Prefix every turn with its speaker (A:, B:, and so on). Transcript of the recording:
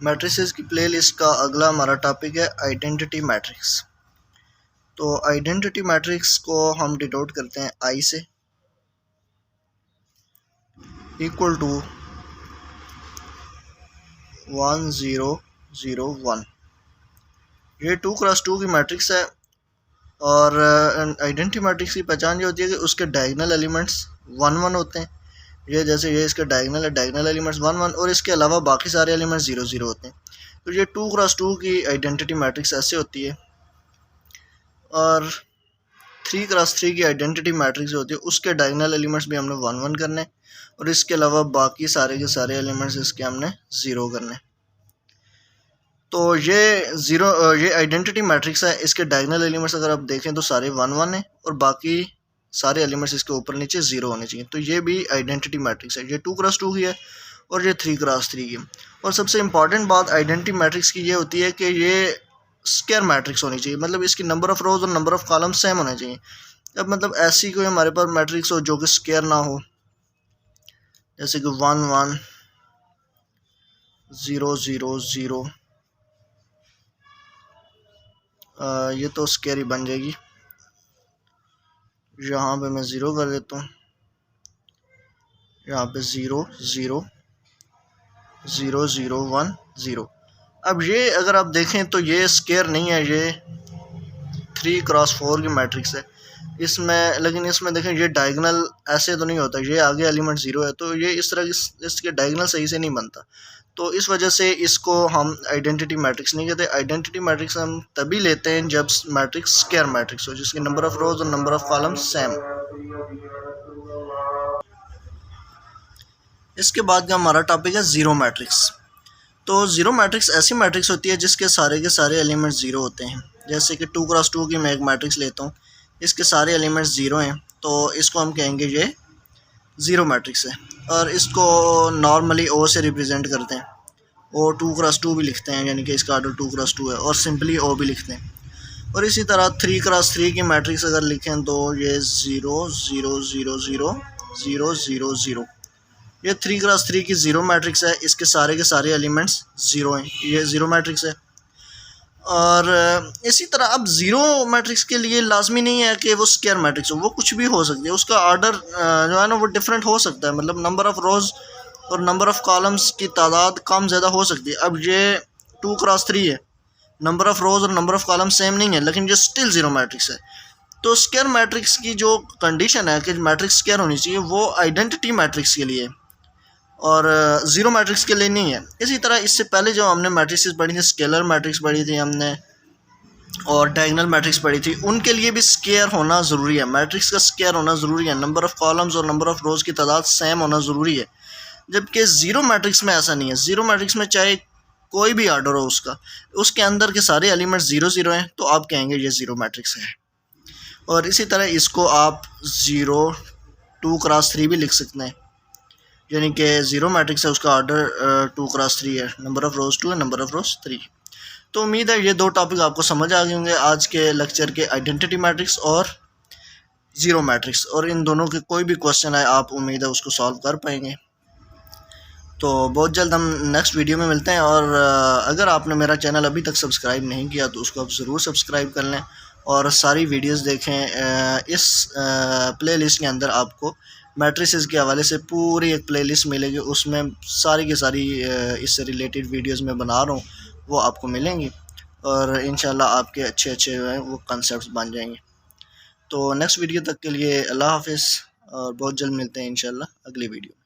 A: Matrices की playlist का अगला हमारा टॉपिक है आइडेंटिटी मैट्रिक्स। तो आइडेंटिटी मैट्रिक्स को हम डिनोट करते हैं आई से, इक्वल टू 1 0 0 1। ये 2 क्रॉस 2 की मैट्रिक्स है और आइडेंटिटी मैट्रिक्स की पहचान ये होती है कि उसके डायगोनल एलिमेंट्स 1 1 होते हैं। ये जैसे ये इसका डायगोनल है, डायगोनल एलिमेंट्स 1 1 और इसके अलावा बाकी सारे एलिमेंट्स 0 0 होते हैं। तो ये 2 क्रॉस 2 की आइडेंटिटी मैट्रिक्स ऐसे होती है। और 3 क्रॉस 3 की आइडेंटिटी मैट्रिक्स होती है, उसके डायगोनल एलिमेंट्स भी हमने 1 1 करने और इसके अलावा बाकी सारे के सारे एलिमेंट्स इसके हमने 0 करने। तो ये आइडेंटिटी मैट्रिक्स है। इसके डायगोनल एलिमेंट्स अगर आप देखें तो सारे 1 1 है और बाकी सारे एलिमेंट्स इसके ऊपर नीचे 0 होने चाहिए। तो ये भी आइडेंटिटी मैट्रिक्स है। ये 2 क्रॉस 2 की है और ये 3 क्रॉस 3 की। और सबसे इम्पॉर्टेंट बात आइडेंटिटी मैट्रिक्स की ये होती है कि ये स्क्वायर मैट्रिक्स होनी चाहिए, मतलब इसकी नंबर ऑफ रोज और नंबर ऑफ कॉलम सेम होने चाहिए। अब मतलब ऐसी कोई हमारे पास मैट्रिक्स हो जो कि स्क्वायर ना हो, जैसे कि 1 1 0 0 0, ये तो स्क्वायर ही बन जाएगी। यहाँ पे मैं 0 कर देता हूँ, यहाँ पे 0 0 0 0 1 0। अब ये अगर आप देखें तो ये स्क्वायर नहीं है, ये 3 क्रॉस 4 की मैट्रिक्स है इसमें। लेकिन इसमें देखें ये डायगोनल ऐसे तो नहीं होता, ये आगे एलिमेंट 0 है तो ये इस तरह की इसके डायगोनल सही से नहीं बनता। तो इस वजह से इसको हम आइडेंटिटी मैट्रिक्स नहीं कहते। आइडेंटिटी मैट्रिक्स हम तभी लेते हैं जब मैट्रिक्स स्क्वायर मैट्रिक्स हो, जिसकी नंबर ऑफ रोज और नंबर ऑफ कॉलम सेम। इसके बाद का हमारा टॉपिक है ज़ीरो मैट्रिक्स। तो ज़ीरो मैट्रिक्स ऐसी मैट्रिक्स होती है जिसके सारे के सारे एलिमेंट्स 0 होते हैं। जैसे कि 2 क्रॉस 2 की मैं एक मैट्रिक्स लेता हूँ, इसके सारे एलिमेंट्स 0 हैं तो इसको हम कहेंगे ये ज़ीरो मैट्रिक्स है। और इसको नॉर्मली ओ से रिप्रेजेंट करते हैं, ओ 2 क्रॉस 2 भी लिखते हैं, यानी कि इसका ऑर्डर 2 क्रॉस 2 है, और सिंपली ओ भी लिखते हैं। और इसी तरह 3 क्रॉस 3 की मैट्रिक्स अगर लिखें तो ये 0 0 0 0 0 0 0। ये 3 क्रॉस 3 की ज़ीरो मैट्रिक्स है, इसके सारे के सारे एलिमेंट्स 0 हैं, ये ज़ीरो मैट्रिक्स है। और इसी तरह अब ज़ीरो मैट्रिक्स के लिए लाजमी नहीं है कि वो स्क्वायर मैट्रिक्स हो, वो कुछ भी हो सकती है। उसका ऑर्डर जो है ना वो डिफरेंट हो सकता है, मतलब नंबर ऑफ़ रोज़ और नंबर ऑफ़ कॉलम्स की तादाद कम ज़्यादा हो सकती है। अब ये 2 क्रॉस 3 है, नंबर ऑफ़ रोज़ और नंबर ऑफ़ कॉलम सेम नहीं है, लेकिन ये स्टिल ज़ीरो मैट्रिक्स है। तो स्क्वायर मैट्रिक्स की जो कंडीशन है कि मैट्रिक्स स्क्वायर होनी चाहिए वो आइडेंटिटी मैट्रिक्स के लिए और ज़ीरो मैट्रिक्स के लिए नहीं है। इसी तरह इससे पहले जो हमने मैट्रिक्स पढ़ी थी, स्केलर मैट्रिक्स पढ़ी थी हमने और डायगोनल मैट्रिक्स पढ़ी थी, उनके लिए भी स्क्वायर होना ज़रूरी है, मैट्रिक्स का स्क्वायर होना ज़रूरी है, नंबर ऑफ़ कॉलम्स और नंबर ऑफ़ रोज़ की तादाद सेम होना ज़रूरी है। जबकि ज़ीरो मैट्रिक्स में ऐसा नहीं है। ज़ीरो मैट्रिक्स में चाहे कोई भी ऑर्डर हो उसका, उसके अंदर के सारे एलिमेंट्स 0 0 हैं तो आप कहेंगे ये ज़ीरो मैट्रिक्स है। और इसी तरह इसको आप 0 2 क्रॉस 3 भी लिख सकते हैं, यानी कि ज़ीरो मैट्रिक्स है, उसका ऑर्डर 2 क्रॉस 3 है, नंबर ऑफ़ रोज़ 2 है, नंबर ऑफ़ रोज़ 3। तो उम्मीद है ये दो टॉपिक आपको समझ आ गए होंगे आज के लेक्चर के, आइडेंटिटी मैट्रिक्स और ज़ीरो मैट्रिक्स। और इन दोनों के कोई भी क्वेश्चन आए आप उम्मीद है उसको सॉल्व कर पाएंगे। तो बहुत जल्द हम नेक्स्ट वीडियो में मिलते हैं। और अगर आपने मेरा चैनल अभी तक सब्सक्राइब नहीं किया तो उसको आप ज़रूर सब्सक्राइब कर लें और सारी वीडियोस देखें। इस प्लेलिस्ट के अंदर आपको मैट्रिसेस के हवाले से पूरी एक प्लेलिस्ट मिलेगी, उसमें सारी की सारी इससे रिलेटेड वीडियोस मैं बना रहा हूँ वो आपको मिलेंगी और इंशाल्लाह आपके अच्छे अच्छे वो कॉन्सेप्ट्स बन जाएंगे। तो नेक्स्ट वीडियो तक के लिए अल्लाह हाफिज़ और बहुत जल्द मिलते हैं इंशाल्लाह अगली वीडियो।